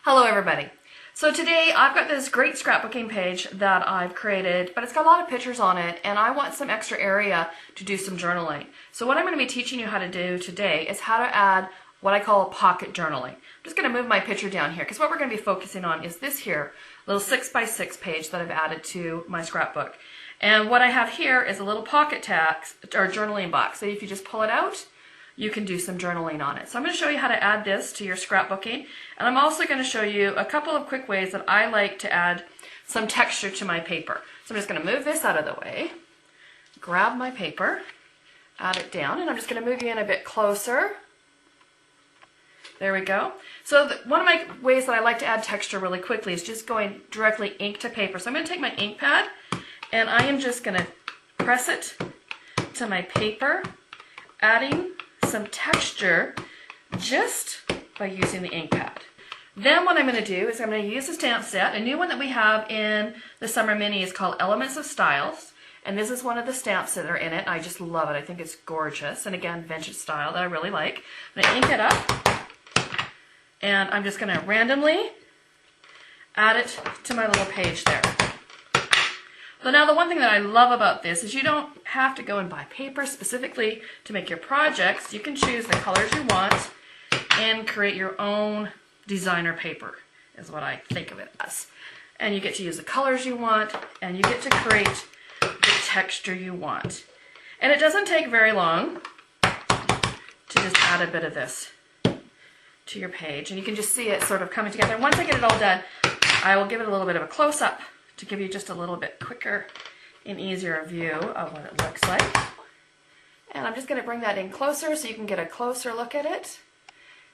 Hello everybody. So today I've got this great scrapbooking page that I've created, but it's got a lot of pictures on it and I want some extra area to do some journaling. So what I'm going to be teaching you how to do today is how to add what I call pocket journaling. I'm just going to move my picture down here because what we're going to be focusing on is this here little 6x6 page that I've added to my scrapbook. And what I have here is a little pocket text or journaling box. So if you just pull it out, you can do some journaling on it. So I'm going to show you how to add this to your scrapbooking, and I'm also going to show you a couple of quick ways that I like to add some texture to my paper. So I'm just going to move this out of the way, grab my paper, add it down, and I'm just going to move you in a bit closer. There we go. So one of my ways that I like to add texture really quickly is just going directly ink to paper. So I'm going to take my ink pad, and I am just going to press it to my paper, adding some texture just by using the ink pad. Then what I'm going to do is I'm going to use a stamp set. A new one that we have in the Summer Mini is called Elements of Styles, and this is one of the stamps that are in it. I just love it. I think it's gorgeous, and again, vintage style that I really like. I'm going to ink it up, and I'm just going to randomly add it to my little page there. So now the one thing that I love about this is you don't have to go and buy paper specifically to make your projects. You can choose the colors you want and create your own designer paper is what I think of it as. And you get to use the colors you want and you get to create the texture you want. And it doesn't take very long to just add a bit of this to your page. And you can just see it sort of coming together. And once I get it all done, I will give it a little bit of a close-up to give you just a little bit quicker and easier view of what it looks like. And I'm just going to bring that in closer so you can get a closer look at it.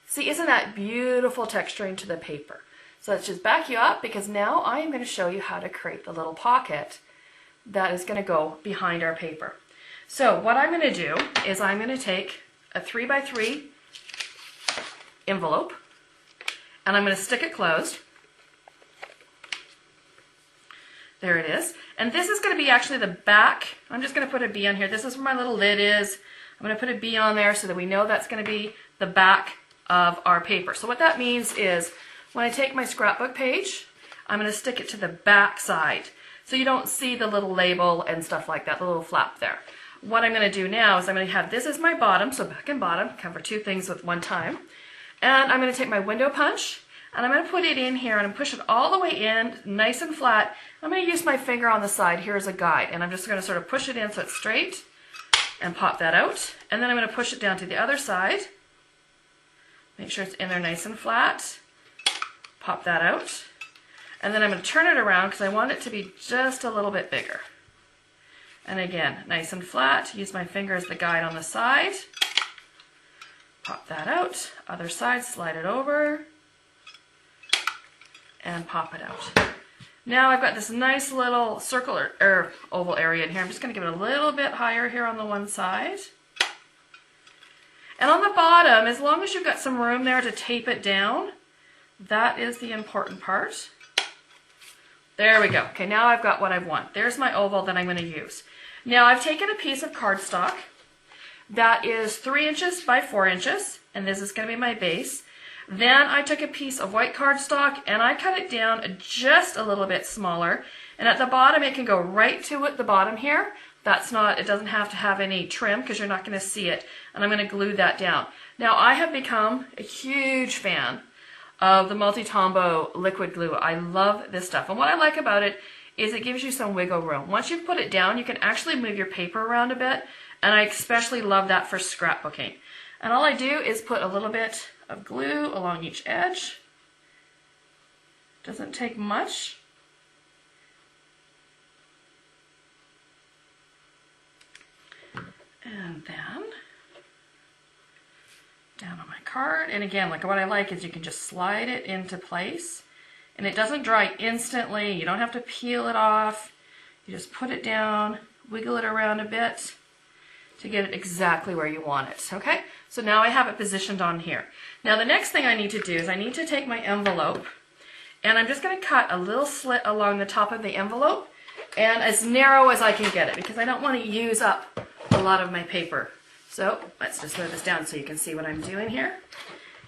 See, isn't that beautiful texturing to the paper? So let's just back you up because now I am going to show you how to create the little pocket that is going to go behind our paper. So what I'm going to do is I'm going to take a 3x3 envelope and I'm going to stick it closed. There it is. And this is going to be actually the back. I'm just going to put a B on here. This is where my little lid is. I'm going to put a B on there so that we know that's going to be the back of our paper. So what that means is when I take my scrapbook page, I'm going to stick it to the back side so you don't see the little label and stuff like that, the little flap there. What I'm going to do now is I'm going to have this as my bottom, so back and bottom, cover two things with one time. And I'm going to take my window punch and I'm going to put it in here and push it all the way in, nice and flat. I'm going to use my finger on the side here as a guide, and I'm just going to sort of push it in so it's straight and pop that out. And then I'm going to push it down to the other side. Make sure it's in there nice and flat. Pop that out. And then I'm going to turn it around because I want it to be just a little bit bigger. And again, nice and flat. Use my finger as the guide on the side. Pop that out. Other side, slide it over. And pop it out. Now I've got this nice little circle or oval area in here. I'm just going to give it a little bit higher here on the one side. And on the bottom, as long as you've got some room there to tape it down, that is the important part. There we go. Okay, now I've got what I want. There's my oval that I'm going to use. Now I've taken a piece of cardstock that is 3 inches by 4 inches, and this is going to be my base. Then I took a piece of white cardstock and I cut it down just a little bit smaller. And at the bottom, it can go right to it, the bottom here. It doesn't have to have any trim because you're not going to see it. And I'm going to glue that down. Now I have become a huge fan of the Multi-Tombow liquid glue. I love this stuff. And what I like about it is it gives you some wiggle room. Once you've put it down, you can actually move your paper around a bit. And I especially love that for scrapbooking. And all I do is put a little bit of glue along each edge. Doesn't take much. And then down on my card. And again, like what I like is you can just slide it into place and it doesn't dry instantly. You don't have to peel it off. You just put it down, wiggle it around a bit to get it exactly where you want it, okay? So now I have it positioned on here. Now the next thing I need to do is I need to take my envelope and I'm just going to cut a little slit along the top of the envelope and as narrow as I can get it because I don't want to use up a lot of my paper. So let's just move this down so you can see what I'm doing here.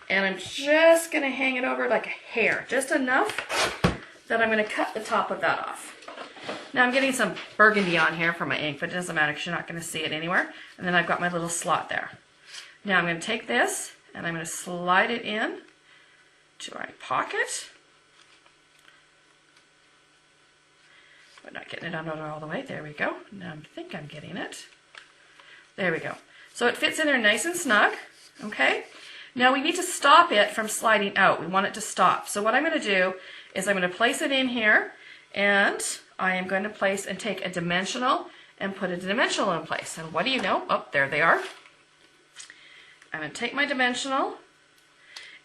And I'm just going to hang it over like a hair, just enough that I'm going to cut the top of that off. Now I'm getting some burgundy on here for my ink, but it doesn't matter because you're not going to see it anywhere. And then I've got my little slot there. Now I'm going to take this and I'm going to slide it in to my pocket. But not getting it under all the way. There we go. Now I think I'm getting it. There we go. So it fits in there nice and snug. Okay. Now we need to stop it from sliding out. We want it to stop. So what I'm going to do is I'm going to place it in here, and I am going to place and take a dimensional and put a dimensional in place. And what do you know? Oh, there they are. I'm going to take my dimensional,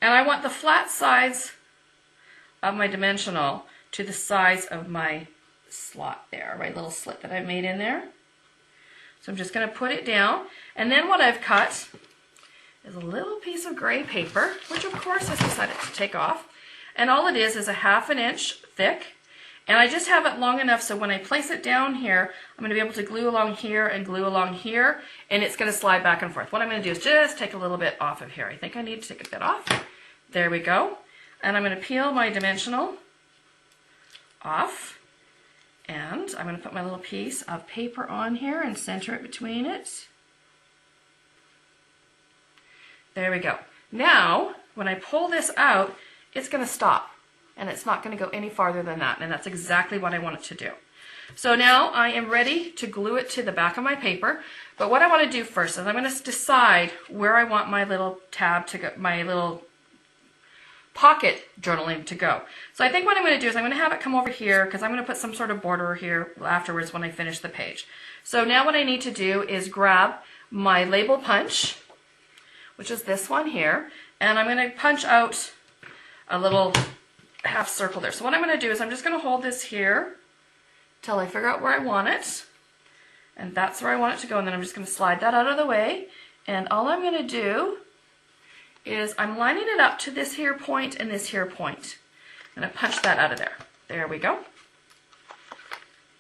and I want the flat sides of my dimensional to the size of my slot there, my little slit that I made in there. So I'm just going to put it down, and then what I've cut is a little piece of gray paper, which of course I decided to take off. And all it is a 1/2 inch thick. And I just have it long enough so when I place it down here, I'm going to be able to glue along here and glue along here, and it's going to slide back and forth. What I'm going to do is just take a little bit off of here. I think I need to take a bit off. There we go. And I'm going to peel my dimensional off. And I'm going to put my little piece of paper on here and center it between it. There we go. Now, when I pull this out, it's going to stop. And it's not going to go any farther than that. And that's exactly what I want it to do. So now I am ready to glue it to the back of my paper. But what I want to do first is I'm going to decide where I want my little tab to go, my little pocket journaling to go. So I think what I'm going to do is I'm going to have it come over here because I'm going to put some sort of border here afterwards when I finish the page. So now what I need to do is grab my label punch, which is this one here, and I'm going to punch out a little half circle there. So what I'm going to do is I'm just going to hold this here till I figure out where I want it, and that's where I want it to go, and then I'm just going to slide that out of the way, and all I'm going to do is I'm lining it up to this here point and this here point. I'm going to punch that out of there. There we go.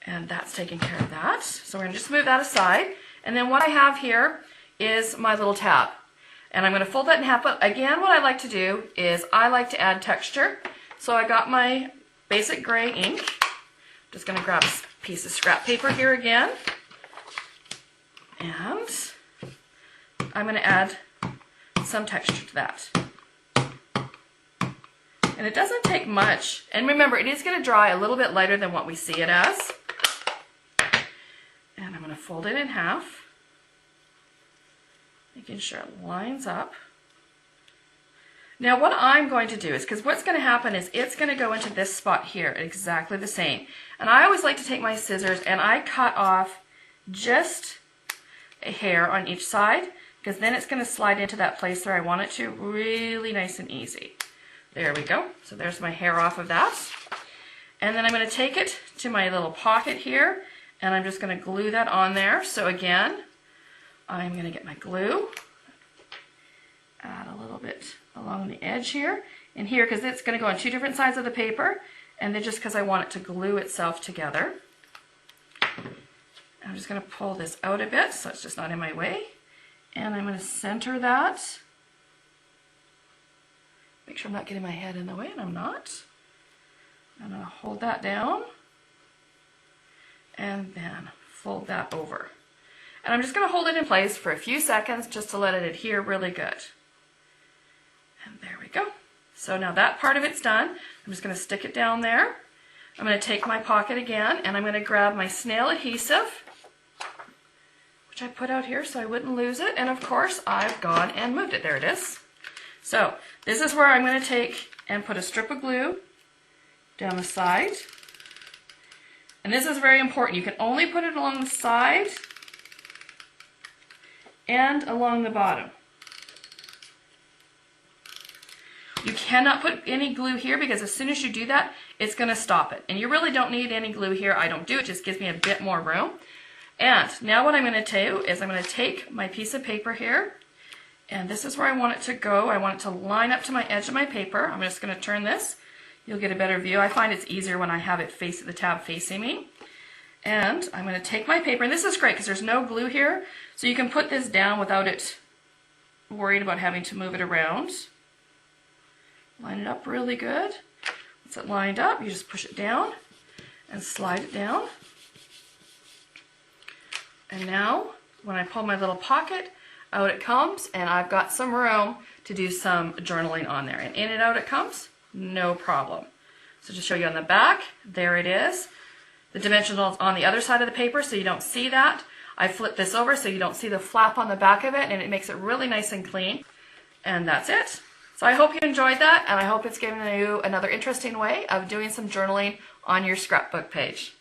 And that's taking care of that. So we're going to just move that aside, and then what I have here is my little tab. And I'm going to fold that in half, but again, what I like to do is I like to add texture. So I got my basic gray ink. Just going to grab a piece of scrap paper here again. And I'm going to add some texture to that. And it doesn't take much. And remember, it is going to dry a little bit lighter than what we see it as. And I'm going to fold it in half, making sure it lines up. Now what I'm going to do is, because what's going to happen is it's going to go into this spot here, exactly the same. And I always like to take my scissors and I cut off just a hair on each side, because then it's going to slide into that place where I want it to, really nice and easy. There we go. So there's my hair off of that. And then I'm going to take it to my little pocket here, and I'm just going to glue that on there. So again, I'm going to get my glue, add a little bit along the edge here, and here, because it's going to go on two different sides of the paper, and then just because I want it to glue itself together. I'm just going to pull this out a bit so it's just not in my way, and I'm going to center that. Make sure I'm not getting my head in the way, and I'm not. I'm going to hold that down, and then fold that over. And I'm just going to hold it in place for a few seconds just to let it adhere really good. And there we go. So now that part of it's done. I'm just going to stick it down there. I'm going to take my pocket again, and I'm going to grab my snail adhesive, which I put out here so I wouldn't lose it. And of course, I've gone and moved it. There it is. So this is where I'm going to take and put a strip of glue down the side. And this is very important. You can only put it along the side and along the bottom. You cannot put any glue here because as soon as you do that, it's going to stop it. And you really don't need any glue here. I don't do it. It just gives me a bit more room. And now what I'm going to do is I'm going to take my piece of paper here, and this is where I want it to go. I want it to line up to my edge of my paper. I'm just going to turn this. You'll get a better view. I find it's easier when I have it the tab facing me. And I'm going to take my paper, and this is great because there's no glue here, so you can put this down without it worried about having to move it around. Line it up really good. Once it lined up, you just push it down and slide it down. And now, when I pull my little pocket, out it comes, and I've got some room to do some journaling on there. And in and out it comes, no problem. So just show you on the back, there it is. The dimensional's on the other side of the paper, so you don't see that. I flip this over so you don't see the flap on the back of it, and it makes it really nice and clean. And that's it. So I hope you enjoyed that, and I hope it's given you another interesting way of doing some journaling on your scrapbook page.